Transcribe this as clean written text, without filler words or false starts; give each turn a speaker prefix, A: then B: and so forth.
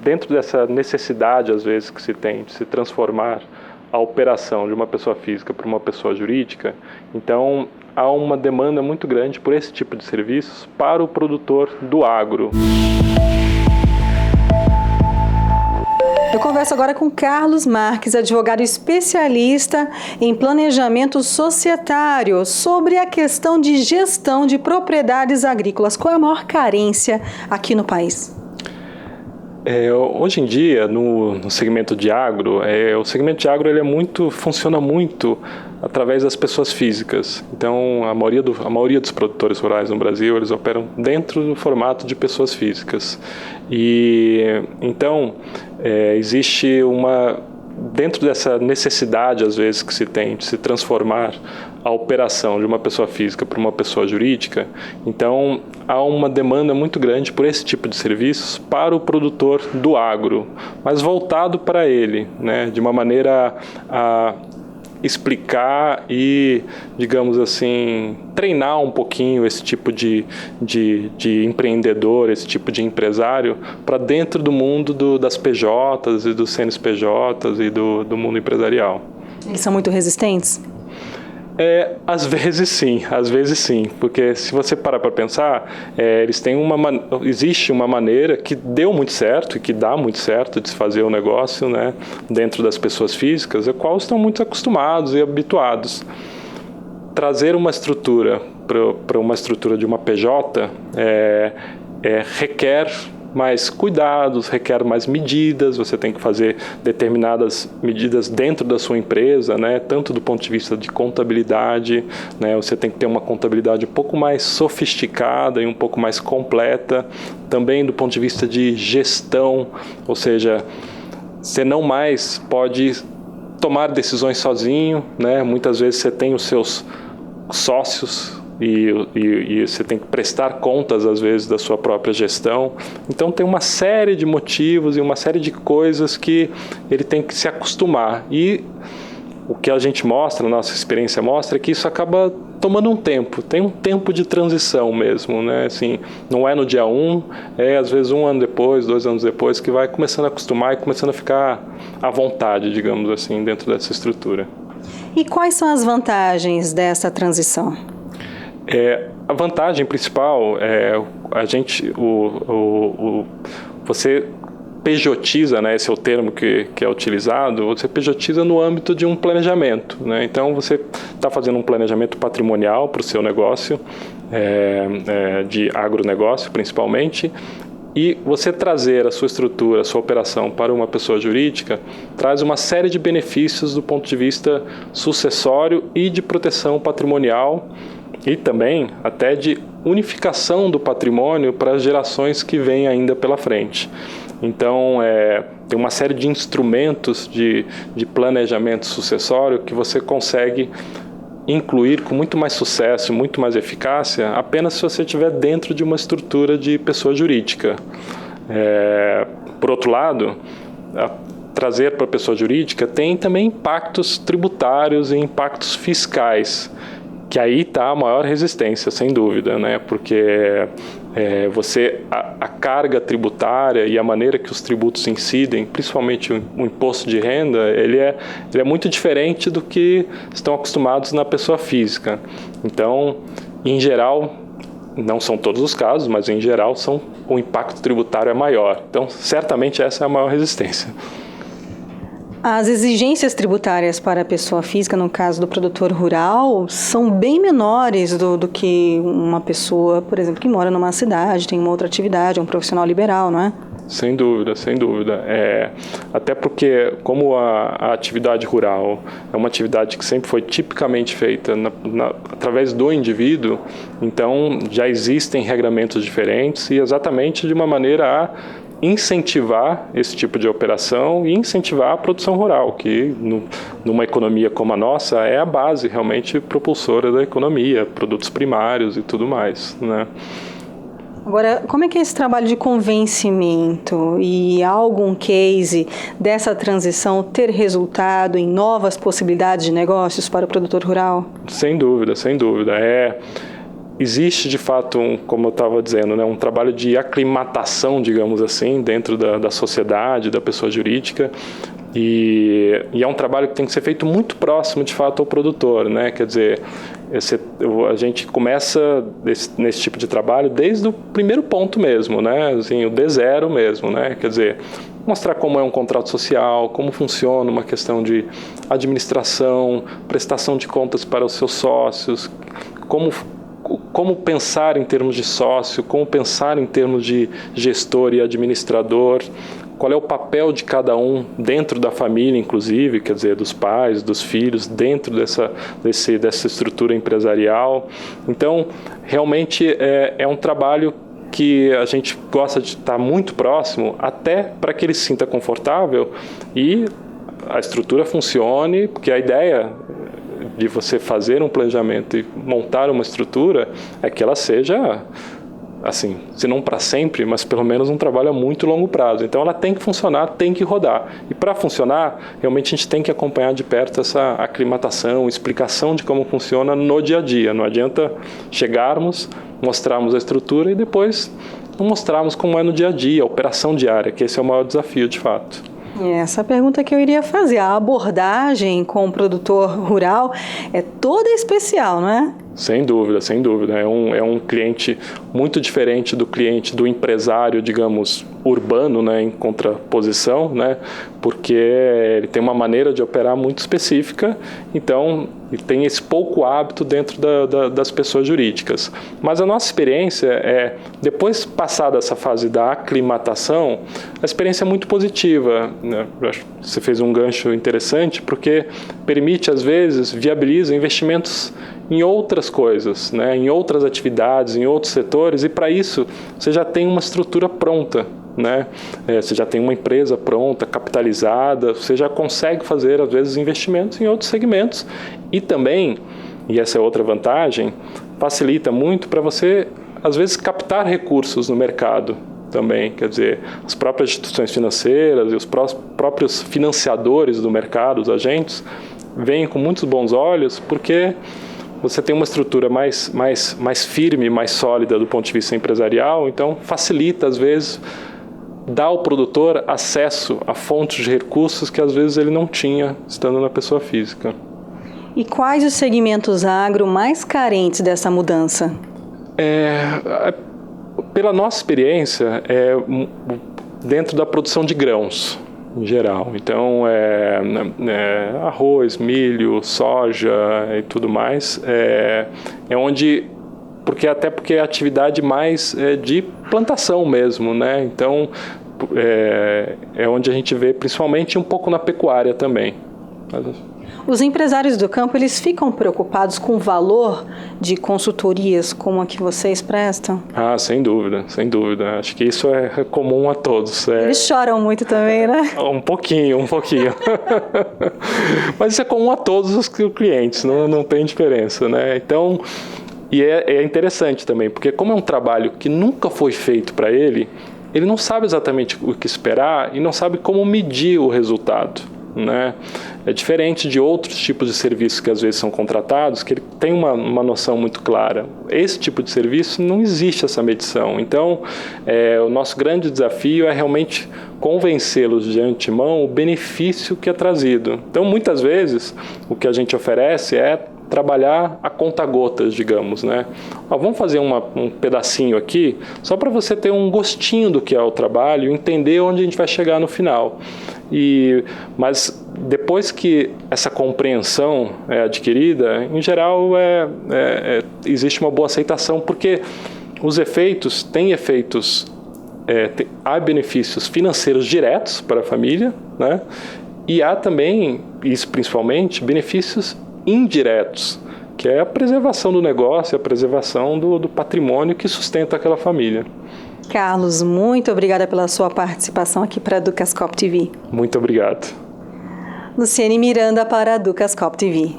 A: dentro dessa necessidade, às vezes, que se tem de se transformar a operação de uma pessoa física para uma pessoa jurídica, então há uma demanda muito grande por esse tipo de serviços para o produtor do agro.
B: Eu converso agora com Carlos Marques, advogado especialista em planejamento societário, sobre a questão de gestão de propriedades agrícolas. Qual é a maior carência aqui no país?
A: Hoje em dia, no segmento de agro, o segmento de agro funciona muito através das pessoas físicas. Então, a maioria dos produtores rurais no Brasil, eles operam dentro do formato de pessoas físicas. E então, existe dentro dessa necessidade, às vezes, que se tem de se transformar a operação de uma pessoa física para uma pessoa jurídica, então há uma demanda muito grande por esse tipo de serviços para o produtor do agro, mas voltado para ele, né, de uma maneira a explicar e, digamos assim, treinar um pouquinho esse tipo de empreendedor, esse tipo de empresário para dentro do mundo das PJs e dos CNPJs e do mundo empresarial.
B: Eles são muito resistentes?
A: Às vezes sim, porque se você parar para pensar, eles têm existe uma maneira que deu muito certo e que dá muito certo de se fazer o negócio, né, dentro das pessoas físicas, a qual estão muito acostumados e habituados. Trazer uma estrutura para uma estrutura de uma PJ requer mais cuidados, requer mais medidas, você tem que fazer determinadas medidas dentro da sua empresa, né? Tanto do ponto de vista de contabilidade, né? Você tem que ter uma contabilidade um pouco mais sofisticada e um pouco mais completa, também do ponto de vista de gestão, ou seja, você não mais pode tomar decisões sozinho, né? Muitas vezes você tem os seus sócios, e você tem que prestar contas, às vezes, da sua própria gestão. Então, tem uma série de motivos e uma série de coisas que ele tem que se acostumar. E o que a gente mostra, a nossa experiência mostra, é que isso acaba tomando um tempo. Tem um tempo de transição mesmo, né? Assim, não é no dia 1, às vezes 1 ano depois, 2 anos depois, que vai começando a acostumar e começando a ficar à vontade, digamos assim, dentro dessa estrutura.
B: E quais são as vantagens dessa transição?
A: A vantagem principal é você pejotiza, né, esse é o termo que é utilizado, você pejotiza no âmbito de um planejamento, né? Então você está fazendo um planejamento patrimonial para o seu negócio, de agronegócio principalmente, e você trazer a sua estrutura, a sua operação para uma pessoa jurídica, traz uma série de benefícios do ponto de vista sucessório e de proteção patrimonial, e também até de unificação do patrimônio para as gerações que vêm ainda pela frente. Então, tem uma série de instrumentos de planejamento sucessório que você consegue incluir com muito mais sucesso, muito mais eficácia, apenas se você estiver dentro de uma estrutura de pessoa jurídica. Por outro lado, trazer para a pessoa jurídica tem também impactos tributários e impactos fiscais, que aí está a maior resistência, sem dúvida, né? Porque a carga tributária e a maneira que os tributos incidem, principalmente o imposto de renda, ele é muito diferente do que estão acostumados na pessoa física. Então, em geral, não são todos os casos, mas em geral o impacto tributário é maior. Então, certamente essa é a maior resistência.
B: As exigências tributárias para a pessoa física, no caso do produtor rural, são bem menores do que uma pessoa, por exemplo, que mora numa cidade, tem uma outra atividade, é um profissional liberal, não é?
A: Sem dúvida, sem dúvida. Até porque, como a atividade rural é uma atividade que sempre foi tipicamente feita através do indivíduo, então já existem regramentos diferentes e exatamente de uma maneira a incentivar esse tipo de operação e incentivar a produção rural, que numa economia como a nossa é a base realmente propulsora da economia, produtos primários e tudo mais, né?
B: Agora, como é que é esse trabalho de convencimento e há algum case dessa transição ter resultado em novas possibilidades de negócios para o produtor rural?
A: Sem dúvida, sem dúvida. existe de fato, como eu estava dizendo, né, um trabalho de aclimatação, digamos assim, dentro da sociedade, da pessoa jurídica, e é um trabalho que tem que ser feito muito próximo, de fato, ao produtor, né? Quer dizer, a gente começa nesse tipo de trabalho desde o primeiro ponto mesmo, né? Assim, o D0 mesmo, né? Quer dizer, mostrar como é um contrato social, como funciona uma questão de administração, prestação de contas para os seus sócios, como pensar em termos de sócio, como pensar em termos de gestor e administrador, qual é o papel de cada um dentro da família, inclusive, quer dizer, dos pais, dos filhos, dentro dessa estrutura empresarial. Então, realmente é um trabalho que a gente gosta de estar muito próximo, até para que ele se sinta confortável e a estrutura funcione, porque a ideia de você fazer um planejamento e montar uma estrutura é que ela seja, assim, se não para sempre, mas pelo menos um trabalho a muito longo prazo. Então ela tem que funcionar, tem que rodar. E para funcionar, realmente a gente tem que acompanhar de perto essa aclimatação, explicação de como funciona no dia a dia. Não adianta chegarmos, mostrarmos a estrutura e depois não mostrarmos como é no dia a dia, a operação diária, que esse é o maior desafio de fato.
B: Essa pergunta que eu iria fazer, a abordagem com o produtor rural é toda especial, não é?
A: Sem dúvida, sem dúvida. É um cliente muito diferente do cliente do empresário, digamos, urbano, né, em contraposição, né, porque ele tem uma maneira de operar muito específica, então tem esse pouco hábito dentro das pessoas jurídicas. Mas a nossa experiência é, depois passada essa fase da aclimatação, a experiência é muito positiva, né? Você fez um gancho interessante, porque permite, às vezes, viabiliza investimentos em outras coisas, né? Em outras atividades, em outros setores, e para isso você já tem uma estrutura pronta, né? Você já tem uma empresa pronta, capitalizada, você já consegue fazer, às vezes, investimentos em outros segmentos. E também, e essa é outra vantagem, facilita muito para você, às vezes, captar recursos no mercado também. Quer dizer, as próprias instituições financeiras e os próprios financiadores do mercado, os agentes, veem com muitos bons olhos, porque você tem uma estrutura mais firme, mais sólida do ponto de vista empresarial, então facilita, às vezes, dar ao produtor acesso a fontes de recursos que, às vezes, ele não tinha estando na pessoa física.
B: E quais os segmentos agro mais carentes dessa mudança?
A: Pela nossa experiência, dentro da produção de grãos, em geral. Então, arroz, milho, soja e tudo mais, é onde, porque é a atividade mais de plantação mesmo, né? Então, é onde a gente vê, principalmente, um pouco na pecuária também.
B: Os empresários do campo, eles ficam preocupados com o valor de consultorias como a que vocês prestam?
A: Ah, sem dúvida, sem dúvida. Acho que isso é comum a todos.
B: Eles choram muito também, né?
A: Um pouquinho. Mas isso é comum a todos os clientes, não tem diferença, né? Então, e é interessante também, porque como é um trabalho que nunca foi feito para ele não sabe exatamente o que esperar e não sabe como medir o resultado, né? É diferente de outros tipos de serviços que às vezes são contratados, que ele tem uma noção muito clara. Esse tipo de serviço não existe essa medição. Então, o nosso grande desafio é realmente convencê-los de antemão o benefício que é trazido. Então, muitas vezes, o que a gente oferece é trabalhar a conta-gotas, digamos, né? Vamos fazer um pedacinho aqui, só para você ter um gostinho do que é o trabalho e entender onde a gente vai chegar no final. Mas depois que essa compreensão é adquirida, em geral, existe uma boa aceitação, porque os efeitos, há benefícios financeiros diretos para a família, né? E há também, isso principalmente, benefícios indiretos, que é a preservação do negócio, a preservação do patrimônio que sustenta aquela família.
B: Carlos, muito obrigada pela sua participação aqui para a Ducascope TV.
A: Muito obrigado.
B: Luciane Miranda para a Ducascope TV.